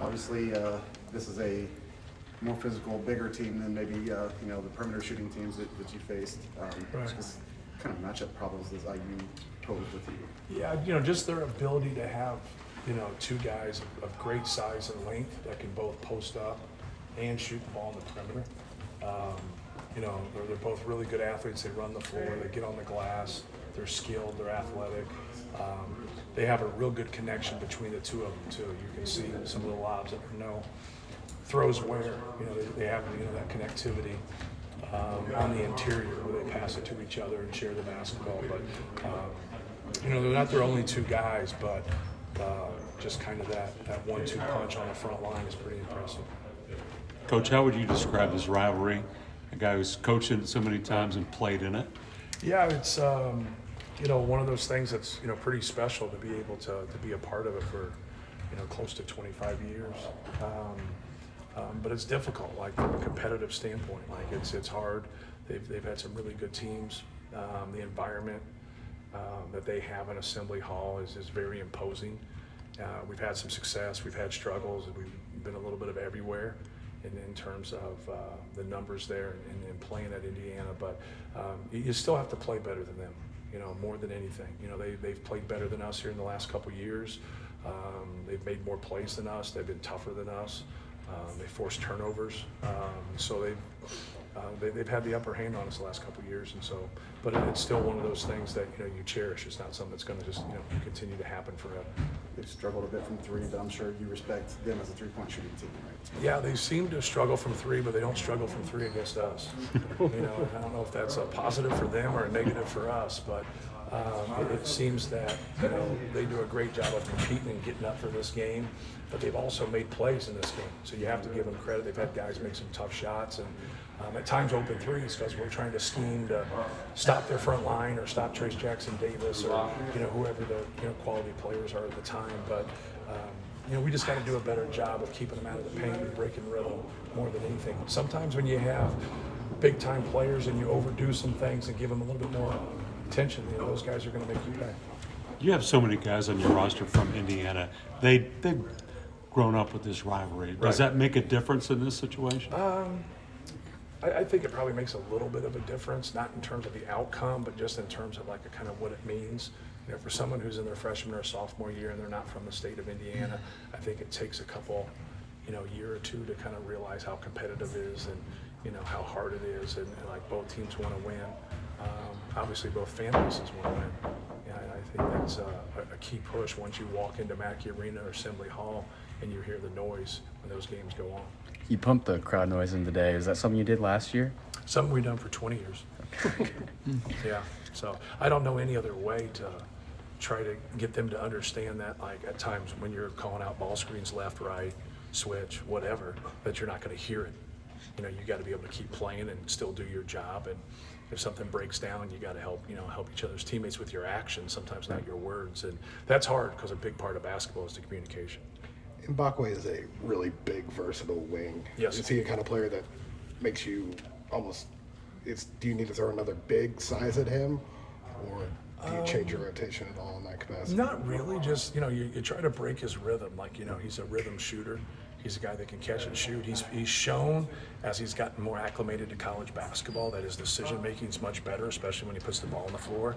Obviously, this is a more physical, bigger team than maybe the perimeter shooting teams that you faced. Right. Just kind of matchup problems does IU pose with you? Yeah, just their ability to have, two guys of great size and length that can both post up and shoot the ball in the perimeter. They're both really good athletes. They run the floor, they get on the glass, they're skilled, they're athletic. They have a real good connection between the two of them too. You can see some of the lobs that Reneau throws Ware. They have that connectivity on the interior where they pass it to each other and share the basketball. But they're not their only two guys, but just kind of that 1-2 punch on the front line is pretty impressive. Coach, how would you describe this rivalry? A guy who's coached it so many times and played in it. Yeah, it's one of those things that's pretty special to be able to be a part of it for close to 25 years. But it's difficult, like from a competitive standpoint. Like it's hard. They've had some really good teams. The environment that they have in Assembly Hall is very imposing. We've had some success. We've had struggles. We've been a little bit of everywhere in terms of the numbers there and playing at Indiana. But you still have to play better than them. More than anything. They've played better than us here in the last couple of years. They've made more plays than us. They've been tougher than us. They forced turnovers, so they've had the upper hand on us the last couple of years, and so. But it's still one of those things that you cherish. It's not something that's going to just continue to happen forever. They've struggled a bit from three, but I'm sure you respect them as a three-point shooting team, right? Yeah, they seem to struggle from three, but they don't struggle from three against us. I don't know if that's a positive for them or a negative for us, but it seems that they do a great job of competing and getting up for this game, but they've also made plays in this game. So you have to give them credit. They've had guys make some tough shots and at times open threes because we're trying to scheme to stop their front line or stop Trace Jackson Davis or whoever the quality players are at the time. But we just got to do a better job of keeping them out of the paint and breaking rhythm more than anything. Sometimes when you have big time players and you overdo some things and give them a little bit more attention, those guys are going to make you pay. You have so many guys on your roster from Indiana. They've grown up with this rivalry. Does that make a difference in this situation? I think it probably makes a little bit of a difference, not in terms of the outcome, but just in terms of kind of what it means. For someone who's in their freshman or sophomore year and they're not from the state of Indiana, I think it takes a couple, year or two to kind of realize how competitive it is and, how hard it is. And like both teams want to win. Obviously, both fan bases want to win. And I think that's a key push once you walk into Mackey Arena or Assembly Hall and you hear the noise when those games go on. You pumped the crowd noise in today. Is that something you did last year? Something we've done for 20 years. Yeah. So I don't know any other way to try to get them to understand that, like at times when you're calling out ball screens left, right, switch, whatever, that you're not going to hear it. You got to be able to keep playing and still do your job. And if something breaks down, you got to help each other's teammates with your actions, sometimes not your words. And that's hard because a big part of basketball is the communication. Mbakwe is a really big, versatile wing. Yes. Is he a kind of player that makes you almost do you need to throw another big size at him, or do you change your rotation at all in that capacity? Not really. Just you try to break his rhythm. Like he's a rhythm shooter. He's a guy that can catch and shoot. He's shown as he's gotten more acclimated to college basketball that his decision making is much better, especially when he puts the ball on the floor.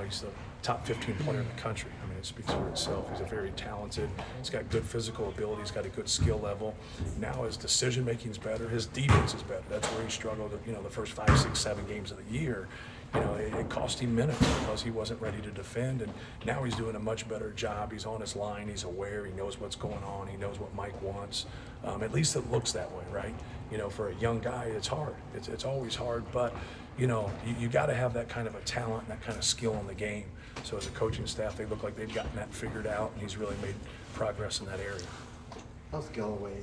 He's the top 15 player in the country. I mean, it speaks for itself. He's a very talented. He's got good physical ability. He's got a good skill level. Now his decision making is better. His defense is better. That's where he struggled. The first 5, 6, 7 games of the year. It cost him minutes because he wasn't ready to defend, and now he's doing a much better job. He's on his line, he's aware, he knows what's going on, he knows what Mike wants. At least it looks that way, right? For a young guy, it's hard. It's always hard, but you got to have that kind of a talent and that kind of skill in the game. So as a coaching staff, they look like they've gotten that figured out, and he's really made progress in that area. How's Galloway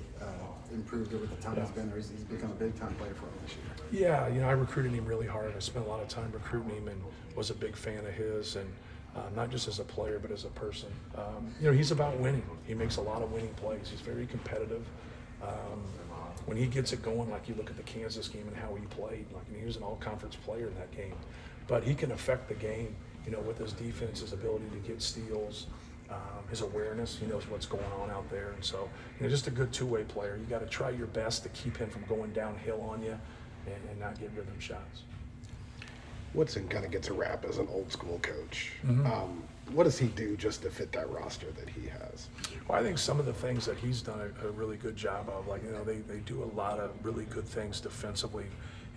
improved over the time he's been there? He's become a big-time player for him this year. Yeah, I recruited him really hard. I spent a lot of time recruiting him and was a big fan of his, and not just as a player, but as a person. He's about winning. He makes a lot of winning plays. He's very competitive. When he gets it going, like you look at the Kansas game and how he played, he was an all-conference player in that game. But he can affect the game, with his defense, his ability to get steals, his awareness. He knows what's going on out there, and so just a good two-way player. You got to try your best to keep him from going downhill on you and not give rhythm shots. Woodson kind of gets a rap as an old school coach. Mm-hmm. What does he do just to fit that roster that he has? Well, I think some of the things that he's done a really good job of, like, they do a lot of really good things defensively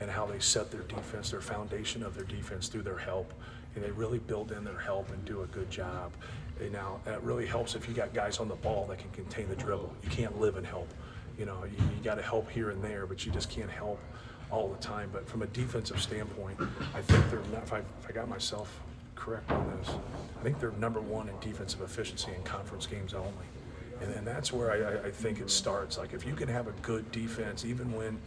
and how they set their defense, their foundation of their defense through their help. And they really build in their help and do a good job. And now, that really helps if you got guys on the ball that can contain the dribble. You can't live in help. You got to help here and there, but you just can't help all the time. But from a defensive standpoint, I think they're not, if I got myself correct on this, I think they're number one in defensive efficiency in conference games only. And that's where I think it starts. Like, if you can have a good defense, even when,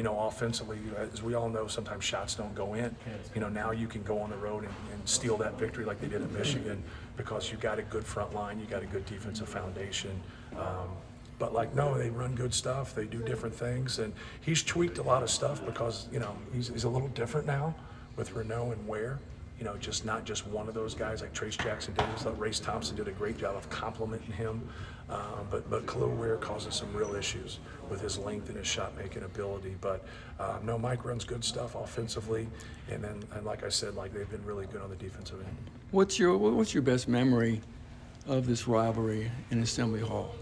offensively, as we all know, sometimes shots don't go in. Now you can go on the road and steal that victory like they did at Michigan because you got a good front line, you got a good defensive foundation. But no, they run good stuff. They do different things, and he's tweaked a lot of stuff because he's a little different now with Reneau and Ware. Just not just one of those guys like Trace Jackson did. I thought Race Thompson did a great job of complimenting him. But Kel'el Ware causes some real issues with his length and his shot-making ability. But no, Mike runs good stuff offensively, and like I said, they've been really good on the defensive end. What's your best memory of this rivalry in Assembly Hall?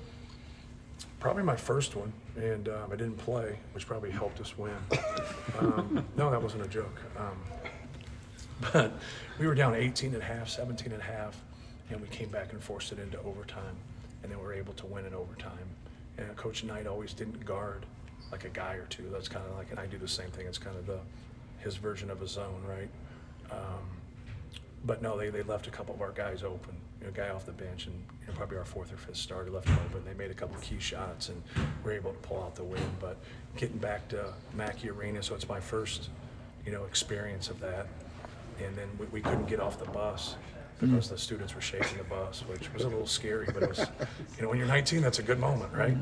Probably my first one, and I didn't play, which probably helped us win. No, that wasn't a joke. But we were down 18 and a half, 17 and a half, and we came back and forced it into overtime, and then we were able to win in overtime. And Coach Knight always didn't guard like a guy or two. That's kind of like, and I do the same thing. It's kind of his version of a zone, right? But no, they left a couple of our guys open. A guy off the bench, and probably our fourth or fifth starter left him open. They made a couple of key shots, and were able to pull out the win. But getting back to Mackey Arena, so it's my first, experience of that. And then we couldn't get off the bus because the students were shaking the bus, which was a little scary, but it was, when you're 19, that's a good moment, right?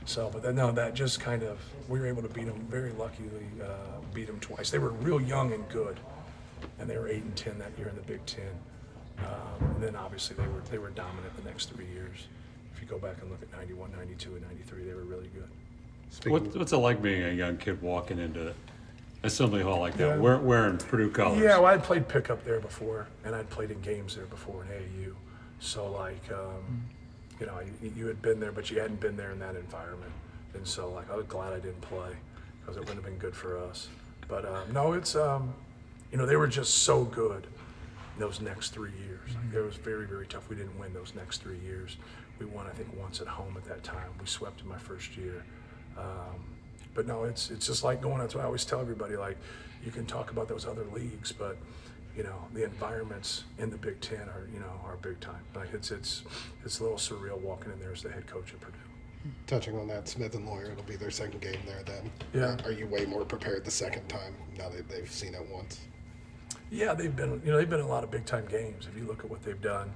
So, but then, no, that just kind of, we were able to beat them, very luckily beat them twice. They were real young and good, and they were 8 and 10 that year in the Big Ten. And then obviously they were dominant the next 3 years. If you go back and look at 91, 92, and 93, they were really good. What's it like being a young kid walking into Assembly Hall like that, Yeah. wearing Purdue colors? Yeah, well, I'd played pickup there before, and I'd played in games there before in AAU. So, you had been there, but you hadn't been there in that environment. And so, I was glad I didn't play because it wouldn't have been good for us. But, no, it's, they were just so good those next 3 years. It was very, very tough. We didn't win those next 3 years. We won, I think, once at home at that time. We swept in my first year. But no, it's just like going. That's what I always tell everybody. You can talk about those other leagues, but the environments in the Big Ten are big time. It's a little surreal walking in there as the head coach at Purdue. Touching on that, Smith and Lawyer, it'll be their second game there then. Yeah. Are you way more prepared the second time now that they've seen it once? Yeah, they've been in a lot of big time games. If you look at what they've done,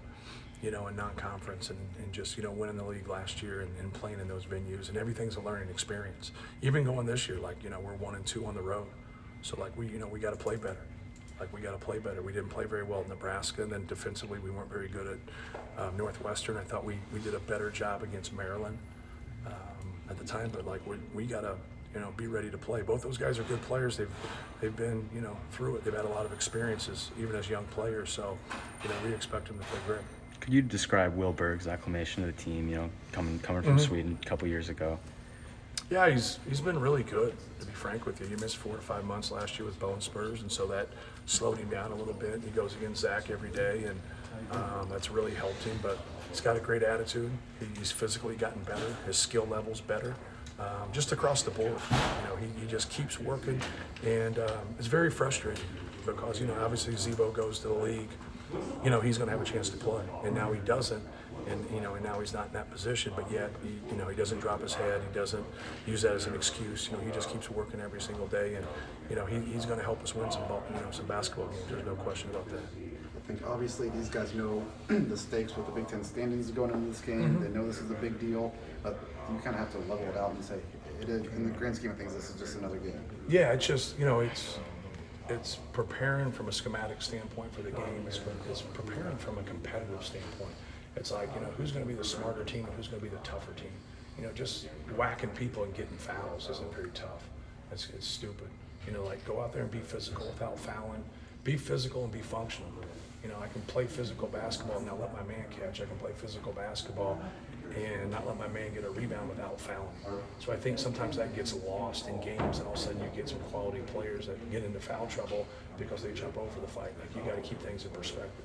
in non-conference and just, winning the league last year and playing in those venues, and everything's a learning experience. Even going this year, we're 1 and 2 on the road. So we got to play better. We got to play better. We didn't play very well at Nebraska, and then defensively we weren't very good at Northwestern. I thought we did a better job against Maryland at the time, but we got to, be ready to play. Both those guys are good players. They've been, through it. They've had a lot of experiences, even as young players. So, we expect them to play great. Could you describe Will Berg's acclimation to the team, coming from Sweden a couple years ago? Yeah, he's been really good, to be frank with you. He missed 4 to 5 months last year with bone spurs, and so that slowed him down a little bit. He goes against Zach every day, and that's really helped him. But he's got a great attitude. He's physically gotten better. His skill level's better, just across the board. He just keeps working, and it's very frustrating because, obviously Zebo goes to the league. He's going to have a chance to play, and now he doesn't, and now he's not in that position. But yet, he doesn't drop his head. He doesn't use that as an excuse. He just keeps working every single day, and he's going to help us win some basketball games. There's no question about that. I think obviously these guys know the stakes with the Big Ten standings going into this game. They know this is a big deal, but you kind of have to level it out and say, in the grand scheme of things, this is just another game. Yeah, it's just, it's preparing from a schematic standpoint for the game. It's preparing from a competitive standpoint. It's like, who's going to be the smarter team and who's going to be the tougher team? Just whacking people and getting fouls isn't very tough. It's stupid. Like go out there and be physical without fouling. Be physical and be functional. I can play physical basketball and not let my man catch. I can play physical basketball and not let my man get a rebound without fouling. So I think sometimes that gets lost in games, and all of a sudden you get some quality players that get into foul trouble because they jump over the fight. Like you got to keep things in perspective.